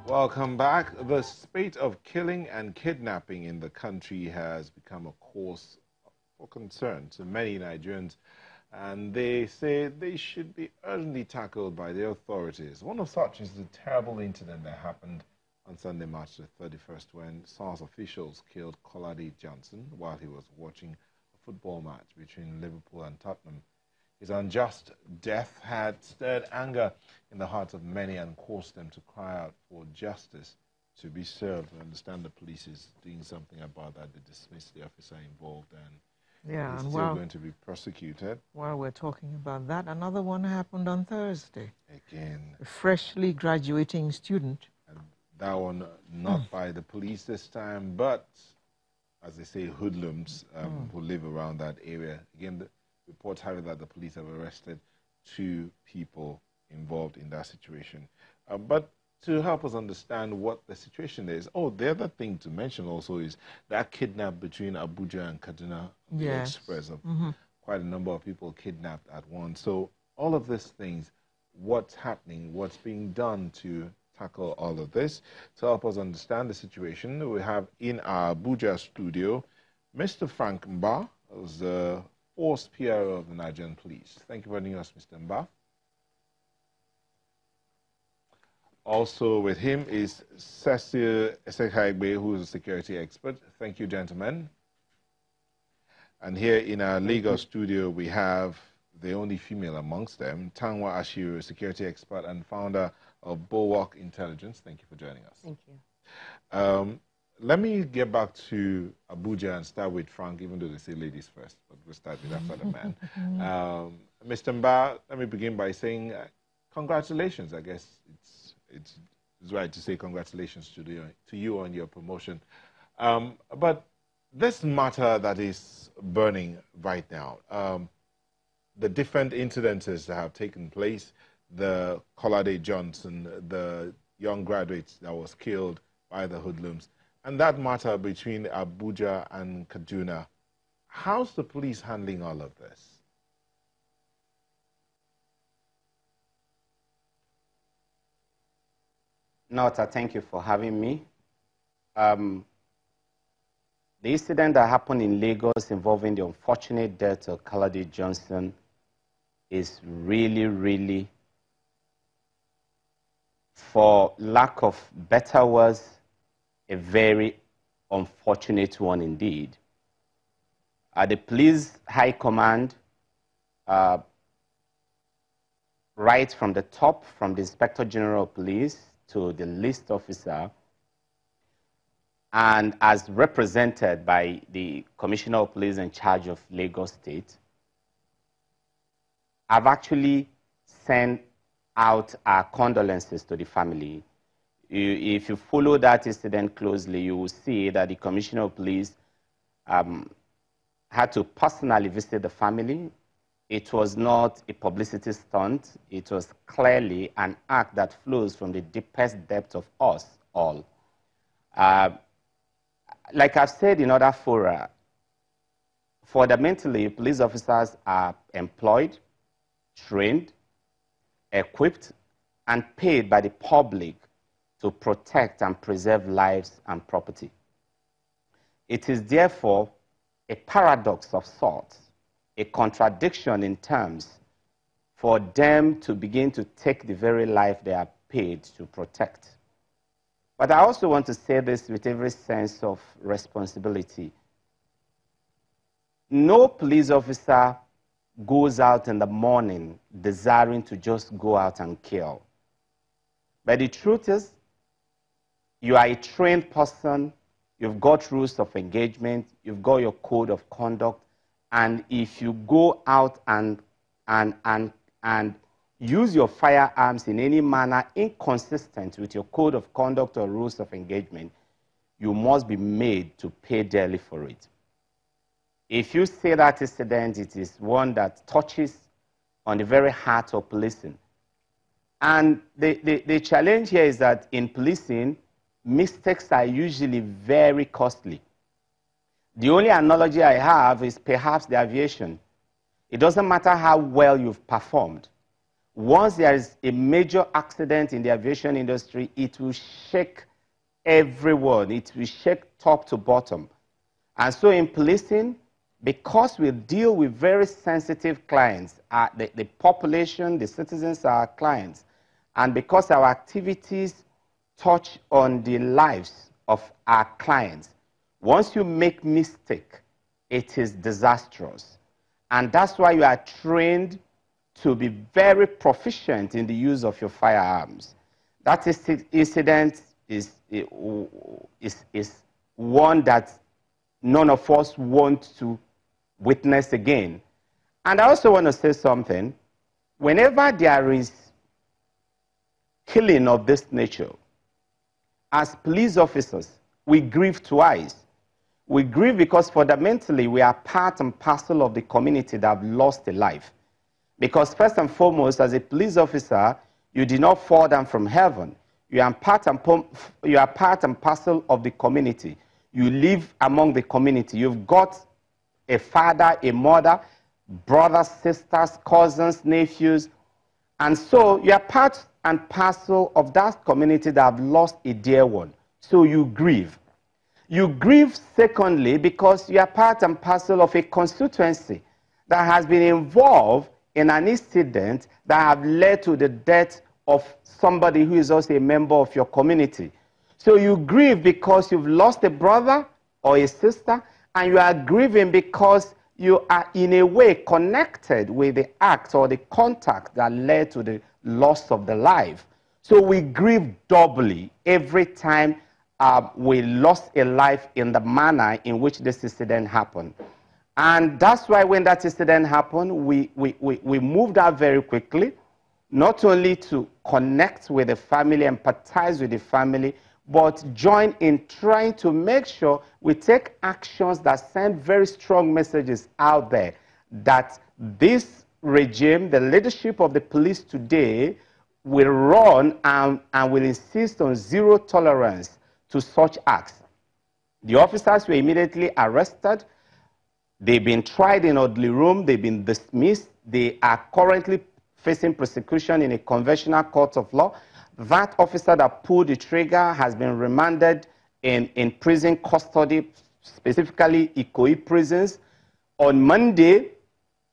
Welcome back. The spate of killing and kidnapping in the country has become a cause for concern to many Nigerians, and they say they should be urgently tackled by the authorities. One of such is the terrible incident that happened on Sunday, March the 31st, when SARS officials killed Kolade Johnson while he was watching a football match between Liverpool and Tottenham. His unjust death had stirred anger in the hearts of many and caused them to cry out for justice to be served. I understand the police is doing something about that. They dismissed the officer involved and he's still going to be prosecuted. While we're talking about that, another one happened on Thursday. Again. A freshly graduating student. And that one not by the police this time, but, as they say, hoodlums who live around that area. Again, reports have it that the police have arrested 2 people involved in that situation. But to help us understand what the situation is, the other thing to mention also is that kidnap between Abuja and Kaduna, the express of quite a number of people kidnapped at once. So all of these things, what's happening, what's being done to tackle all of this. To help us understand the situation, we have in our Abuja studio Mr. Frank Mba, who's the Force PRO of the Nigerian Police. Thank you for joining us, Mr. Mba. Also with him is Cecil Esekhaigbe, who is a security expert. Thank you, gentlemen. And here in our Lagos studio, we have the only female amongst them, Tanwa Ashiru, security expert and founder of Bulwark Intelligence. Thank you for joining us. Thank you. Let me get back to Abuja and start with Frank, even though they say ladies first, but we'll start with after the man. Mr. Mba, let me begin by saying congratulations. I guess it's right to say congratulations to you on your promotion. But this matter that is burning right now, the different incidences that have taken place, the Kolade Johnson, the young graduate that was killed by the hoodlums, and that matter between Abuja and Kaduna, how's the police handling all of this? Nota, thank you for having me. The incident that happened in Lagos involving the unfortunate death of Kolade Johnson is really, really, for lack of better words, a very unfortunate one indeed. The police high command, right from the top, from the Inspector General of Police to the least officer, and as represented by the Commissioner of Police in charge of Lagos State, I've actually sent out our condolences to the family. If you follow that incident closely, you will see that the Commissioner of Police had to personally visit the family. It was not a publicity stunt. It was clearly an act that flows from the deepest depth of us all. Like I've said in other fora, fundamentally, police officers are employed, trained, equipped, and paid by the public to protect and preserve lives and property. It is therefore a paradox of sorts, a contradiction in terms, for them to begin to take the very life they are paid to protect. But I also want to say this with every sense of responsibility. No police officer goes out in the morning desiring to just go out and kill. But the truth is, you are a trained person, you've got rules of engagement, you've got your code of conduct, and if you go out and use your firearms in any manner inconsistent with your code of conduct or rules of engagement, you must be made to pay dearly for it. If you say that incident, it is one that touches on the very heart of policing. And the challenge here is that in policing, mistakes are usually very costly. The only analogy I have is perhaps the aviation. It doesn't matter how well you've performed. once there is a major accident in the aviation industry, it will shake everyone. It will shake top to bottom. And so in policing, because we deal with very sensitive clients, the population, the citizens are our clients, and because our activities touch on the lives of our clients, once you make mistake, it is disastrous. And that's why you are trained to be very proficient in the use of your firearms. That incident is one that none of us want to witness again. And I also want to say something. Whenever there is killing of this nature, as police officers, we grieve twice. We grieve because fundamentally we are part and parcel of the community that have lost a life. Because first and foremost, as a police officer, you did not fall down from heaven. You are part and parcel of the community. You live among the community. You've got a father, a mother, brothers, sisters, cousins, nephews. And so you are part and parcel of that community that have lost a dear one. So you grieve. You grieve, secondly, because you are part and parcel of a constituency that has been involved in an incident that have led to the death of somebody who is also a member of your community. So you grieve because you've lost a brother or a sister, and you are grieving because you are in a way connected with the act or the contact that led to the loss of the life. So we grieve doubly every time we lost a life in the manner in which this incident happened. And that's why when that incident happened, we moved out very quickly, not only to connect with the family, empathize with the family, but join in trying to make sure we take actions that send very strong messages out there that this regime, the leadership of the police today, will run and will insist on zero tolerance to such acts. The officers were immediately arrested. They've been tried in orderly room. They've been dismissed. They are currently facing prosecution in a conventional court of law. That officer that pulled the trigger has been remanded in prison custody, specifically Ikoyi prisons. On Monday,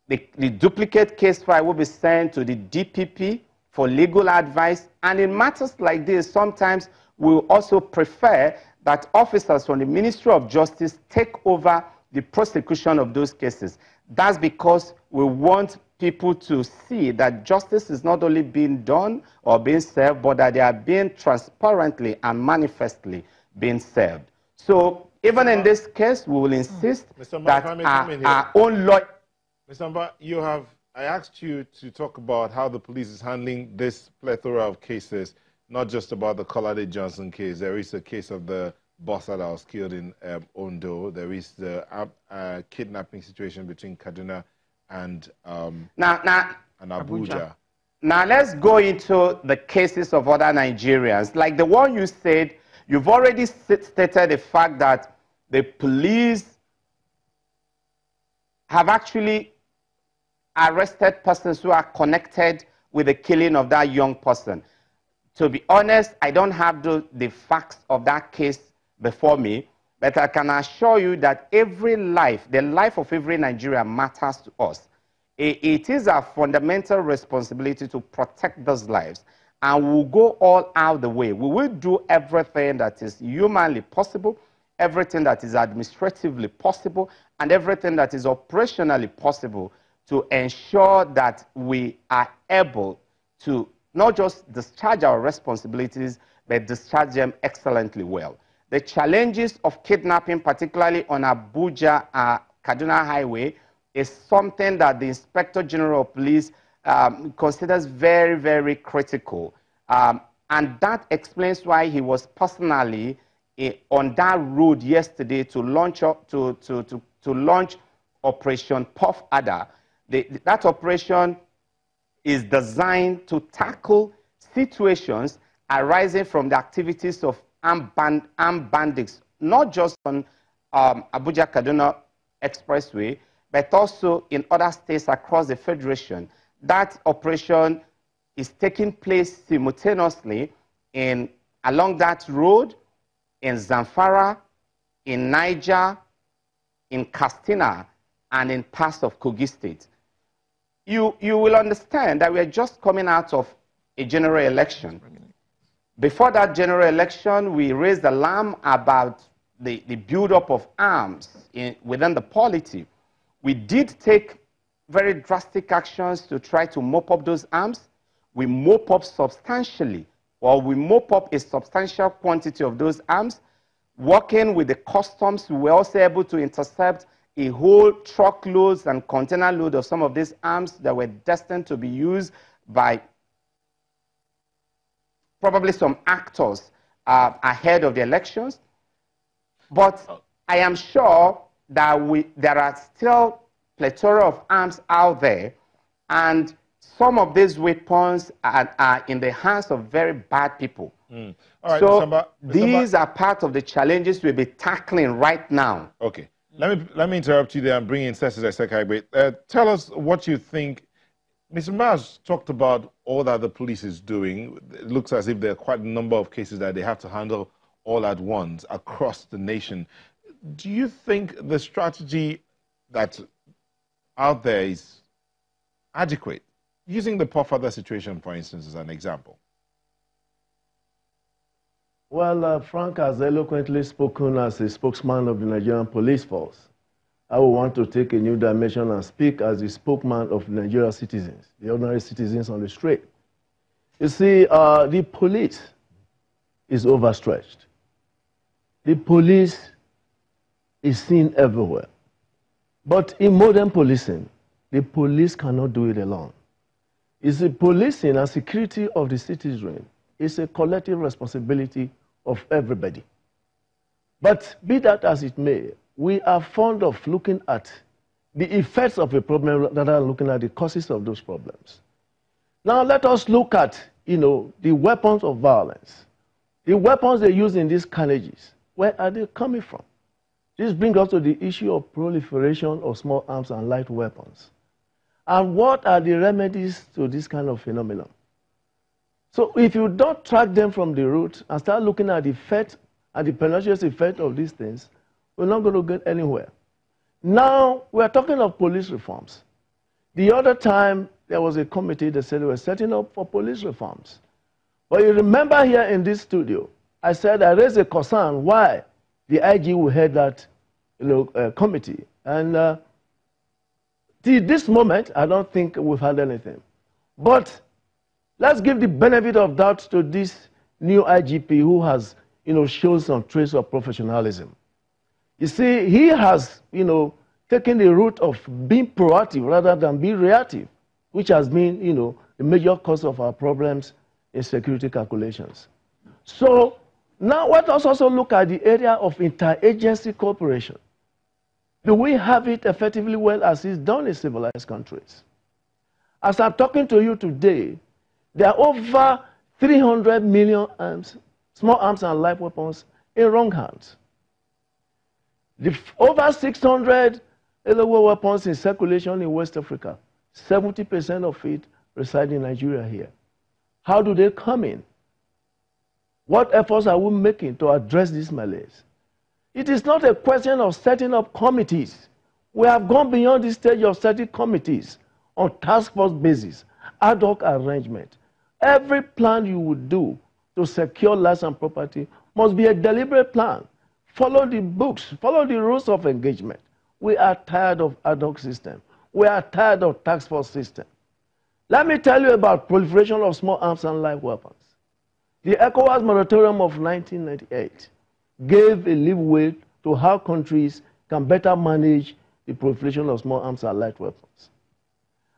the duplicate case file will be sent to the DPP for legal advice. And in matters like this, sometimes we also prefer that officers from the Ministry of Justice take over the prosecution of those cases. That's because we want people to see that justice is not only being done or being served, but that they are being transparently and manifestly being served. So even in this case, we will insist that our own law... Mr. Mba, I asked you to talk about how the police is handling this plethora of cases, not just about the Kolade Johnson case. There is a case of the boxer that was killed in Ondo. There is the kidnapping situation between Kaduna and Abuja. Now let's go into the cases of other Nigerians. Like the one you said, you've already stated the fact that the police have actually arrested persons who are connected with the killing of that young person. To be honest, I don't have the facts of that case before me, but I can assure you that every life, the life of every Nigerian matters to us. It is our fundamental responsibility to protect those lives, and we'll go all out the way. We will do everything that is humanly possible, everything that is administratively possible, and everything that is operationally possible to ensure that we are able to not just discharge our responsibilities, but discharge them excellently well. The challenges of kidnapping, particularly on Abuja-Kaduna Highway, is something that the Inspector General of Police considers very, very critical. And that explains why he was personally on that road yesterday to launch Operation Puff Adder. That operation is designed to tackle situations arising from the activities of armed bandits, not just on Abuja-Kaduna Expressway, but also in other states across the Federation. That operation is taking place simultaneously along that road in Zamfara, in Niger, in Katsina, and in parts of Kogi State. You will understand that we are just coming out of a general election. Before that general election, we raised alarm about the buildup of arms within the polity. We did take very drastic actions to try to mop up those arms. We mop up substantially, or we mop up a substantial quantity of those arms. Working with the customs, we were also able to intercept a whole truckloads and container load of some of these arms that were destined to be used by probably some actors ahead of the elections. But I am sure that there are still plethora of arms out there, and some of these weapons are in the hands of very bad people. Mm. All right, so these are part of the challenges we'll be tackling right now. Okay. Let me interrupt you there and bring in Cesar Sekagbe. Tell us what you think. Mr. Mars talked about all that the police is doing. It looks as if there are quite a number of cases that they have to handle all at once across the nation. Do you think the strategy that's out there is adequate? Using the Pofada situation, for instance, as an example. Well, Frank has eloquently spoken as a spokesman of the Nigerian police force. I would want to take a new dimension and speak as the spokesman of Nigerian citizens, the ordinary citizens on the street. You see, the police is overstretched. The police is seen everywhere. But in modern policing, the police cannot do it alone. It's the policing and security of the citizenry. It's a collective responsibility of everybody. But be that as it may, we are fond of looking at the effects of a problem rather than looking at the causes of those problems. Now let us look at, the weapons of violence. The weapons they use in these carnages, where are they coming from? This brings us to the issue of proliferation of small arms and light weapons. And what are the remedies to this kind of phenomenon? So if you don't track them from the root and start looking at the effect and the pernicious effect of these things, we're not going to get anywhere. Now, we're talking of police reforms. The other time, there was a committee that said they were setting up for police reforms. But you remember here in this studio, I said I raised a concern why the IG will head that committee. And till this moment, I don't think we've had anything. But let's give the benefit of doubt to this new IGP who has, shown some trace of professionalism. You see, he has, taken the route of being proactive rather than being reactive, which has been, the major cause of our problems in security calculations. So now let us also look at the area of interagency cooperation. Do we have it effectively well as is done in civilized countries? As I'm talking to you today, there are over 300 million arms, small arms and light weapons in wrong hands. Over 600 illegal weapons in circulation in West Africa, 70% of it reside in Nigeria here. How do they come in? What efforts are we making to address this malaise? It is not a question of setting up committees. We have gone beyond the stage of setting committees on task force basis, ad hoc arrangement. Every plan you would do to secure lives and property must be a deliberate plan. Follow the books, follow the rules of engagement. We are tired of ad hoc system. We are tired of task force system. Let me tell you about proliferation of small arms and light weapons. The ECOWAS moratorium of 1998 gave a leeway to how countries can better manage the proliferation of small arms and light weapons.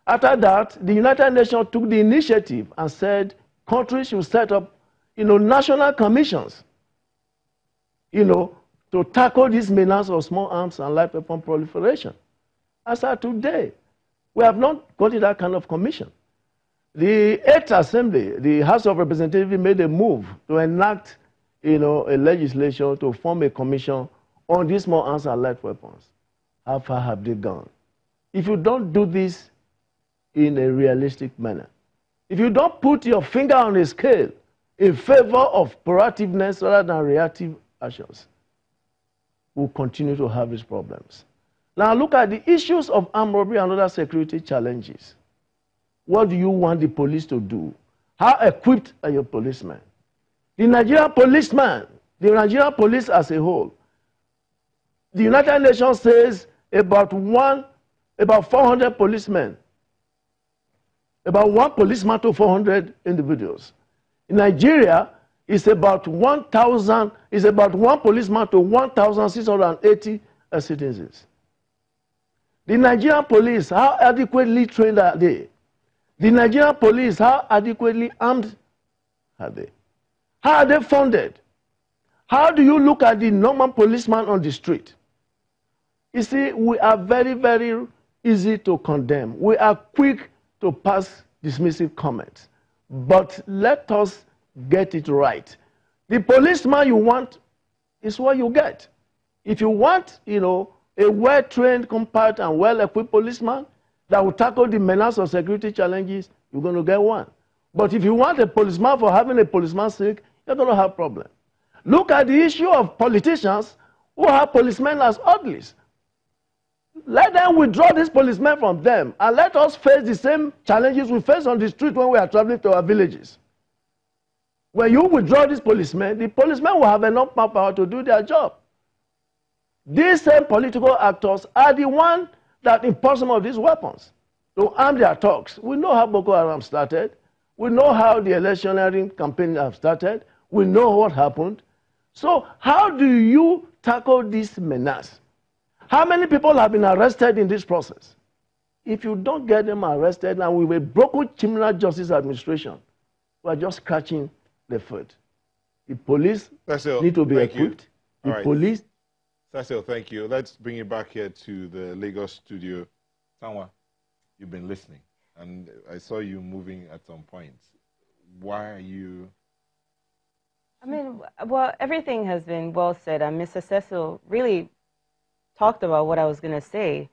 After that, the United Nations took the initiative and said countries should set up, national commissions, to tackle this menace of small arms and light weapon proliferation. As of today, we have not got that kind of commission. The 8th Assembly, the House of Representatives, made a move to enact, a legislation to form a commission on these small arms and light weapons. How far have they gone? If you don't do this in a realistic manner, if you don't put your finger on the scale in favor of proactiveness rather than reactive actions, we'll continue to have these problems. Now look at the issues of armed robbery and other security challenges. What do you want the police to do? How equipped are your policemen? The Nigerian policeman, the Nigerian police as a whole, the United Nations says about 400 policemen, about 1 policeman to 400 individuals. In Nigeria, it's about 1,000, it's about 1 policeman to 1,680 citizens. The Nigerian police, how adequately trained are they? The Nigerian police, how adequately armed are they? How are they funded? How do you look at the normal policeman on the street? You see, we are very, very easy to condemn. We are quick to pass dismissive comments. But let us get it right. The policeman you want is what you get. If you want, a well-trained, compact, and well-equipped policeman that will tackle the menace of security challenges, you're going to get one. But if you want a policeman for having a policeman's sake, you're going to have problems. Look at the issue of politicians who have policemen as orderlies. Let them withdraw these policemen from them, and let us face the same challenges we face on the street when we are traveling to our villages. When you withdraw these policemen, the policemen will have enough manpower to do their job. These same political actors are the ones that import some of these weapons to arm their thugs. We know how Boko Haram started. We know how the electioneering campaign have started. We know what happened. So how do you tackle this menace? How many people have been arrested in this process? If you don't get them arrested, and with a broken criminal justice administration, we are just scratching the foot. The police need to be equipped. The police. Cecil, thank you. Let's bring you back here to the Lagos studio. Sanwa, you've been listening, and I saw you moving at some points. Why are you... I mean, well, everything has been well said, and Mr. Cecil really talked about what I was going to say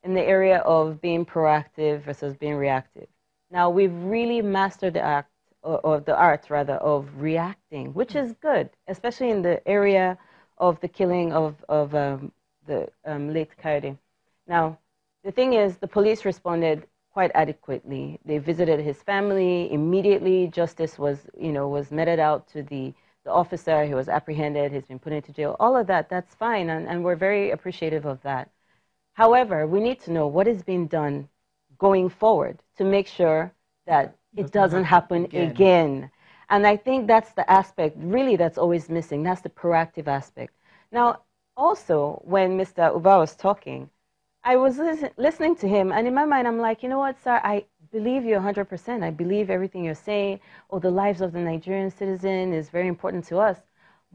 in the area of being proactive versus being reactive. Now, we've really mastered the art of reacting, which is good, especially in the area of the killing of the late Coyote. Now, the thing is, the police responded quite adequately. They visited his family immediately. Justice was meted out to the officer. He was apprehended. He's been put into jail. All of that, that's fine, and we're very appreciative of that. However, we need to know what is being done going forward to make sure that it doesn't happen again. And I think that's the aspect, really, that's always missing. That's the proactive aspect. Now, also, when Mr. Uba was talking, I was listening to him, and in my mind, I'm like, you know what, sir, I believe you 100%. I believe everything you're saying. Oh, the lives of the Nigerian citizen is very important to us.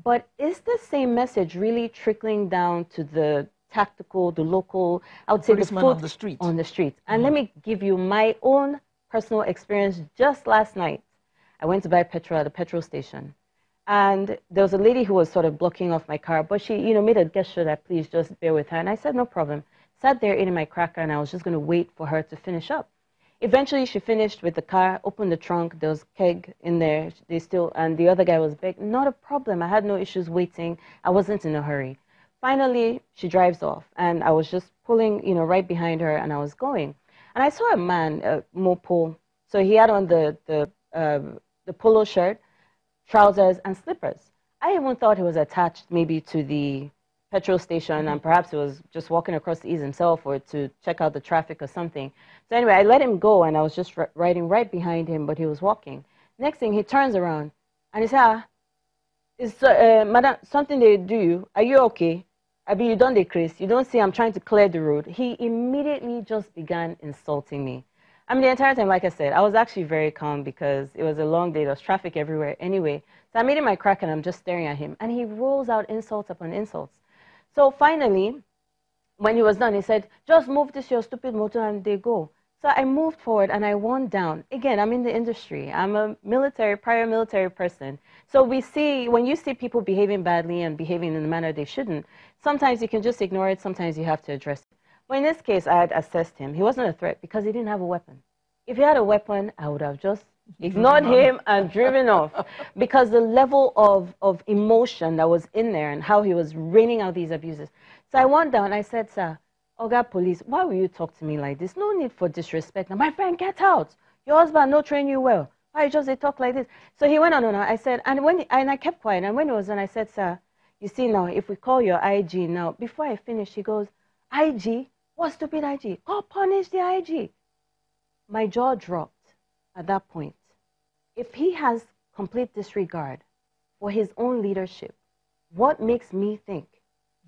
But is the same message really trickling down to the tactical, the local, I would say the foot on the street? On the street. And let me give you my own personal experience. Just last night, I went to buy petrol at a petrol station. And there was a lady who was sort of blocking off my car, but she, made a gesture that please just bear with her. And I said, no problem. Sat there eating my cracker, and I was just going to wait for her to finish up. Eventually, she finished with the car, opened the trunk. There was keg in there. And the other guy was big. Not a problem. I had no issues waiting. I wasn't in a hurry. Finally, she drives off, and I was just pulling, right behind her, and I was going. And I saw a man, a mopo. So he had on the polo shirt, trousers, and slippers. I even thought he was attached maybe to the petrol station, and perhaps he was just walking across the east himself or to check out the traffic or something. So anyway, I let him go, and I was just riding right behind him, but he was walking. Next thing, he turns around, and he said, madam, something they do you. Are you okay? I mean, you don't decrease. You don't see I'm trying to clear the road. He immediately just began insulting me. I mean, the entire time, like I said, I was actually very calm because it was a long day. There was traffic everywhere anyway. So I'm eating my crack, and I'm just staring at him. And he rolls out insults upon insults. So finally, when he was done, he said, just move this your stupid motor, and they go. So I moved forward, and I won down. Again, I'm in the industry. I'm a prior military person. So we see, when you see people behaving badly and behaving in a manner they shouldn't, sometimes you can just ignore it. Sometimes you have to address it. But in this case, I had assessed him. He wasn't a threat because he didn't have a weapon. If he had a weapon, I would have just ignored him and driven off, because the level of emotion that was in there and how he was raining out these abuses. So I went down, I said, sir, Oga Police, why will you talk to me like this? No need for disrespect. Now, my friend, get out. Your husband no train you well. Why just they talk like this? So he went on and on. I said, and I kept quiet. And when it was done, I said, sir, you see now, if we call your IG now, before I finish, he goes, IG? What stupid IG? Go punish the IG. My jaw dropped at that point. If he has complete disregard for his own leadership, what makes me think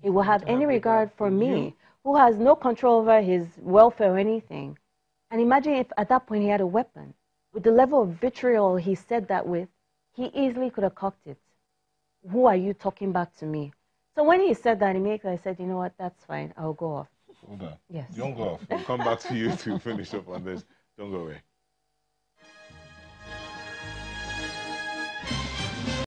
he will have any regard for me, who has no control over his welfare or anything? And imagine if at that point he had a weapon. With the level of vitriol he said that with, he easily could have cocked it. Who are you talking back to me? So when he said that, I said, you know what, that's fine, I'll go off. Hold on. Yes. Don't go off. We'll come back to you to finish up on this. Don't go away.